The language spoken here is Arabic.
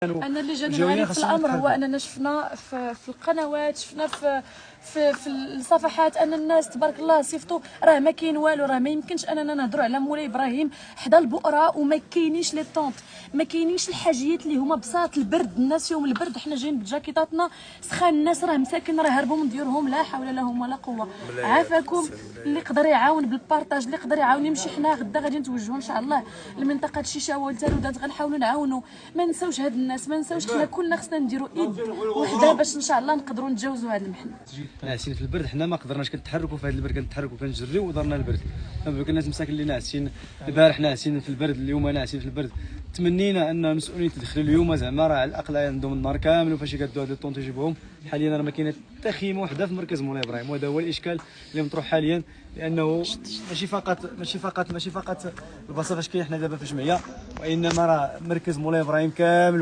انا اللي جاني غريب في الامر هو اننا شفنا في القنوات، شفنا في الصفحات ان الناس تبارك الله صيفطوا راه ما كاين والو، راه ما يمكنش اننا نهضروا على مولاي ابراهيم حدا البؤره وما كاينينش لي طونط، ما كاينينش الحاجيات اللي هما بساط البرد. الناس فيهم البرد، حنا جايين بجاكيطاتنا سخان، الناس راه مساكن راه هربوا من ديورهم، لا حول لهم ولا قوه. عافاكم اللي يقدر يعاون بالبارطاج، اللي يقدر يعاون يمشي. حنا غدا غادي نتوجهوا ان شاء الله لمنطقه الشيشاوه والتالودات، غنحاولوا نعاونوا. ما نساوش هاد الناس، ما نساوش حنا كلنا خصنا نديروا ايد وحده باش ان شاء الله نقدروا نتجاوزوا هذا المحن. ناعسين في البرد، حنا ما قدرناش كنتحركوا في هذا البرد، كنتحركوا كنجريو ودارنا البرد. الناس مساكن اللي ناعسين البارح ناعسين في البرد، اليوم ناعسين في البرد. تمنينا ان المسؤولين تدخلوا اليوم زعما راه على الاقل عندهم النهار كامل وفاش يقادوا هاد الطون تجيبهم. حاليا راه ما كاينه حتى خيمه وحده في مركز مولاي ابراهيم، وهذا هو الاشكال اللي مطروح حاليا، لانه ماشي فقط البلاصه فاش كاين حنا دابا في جمعيه، وانما راه مركز مولاي ابراهيم كامل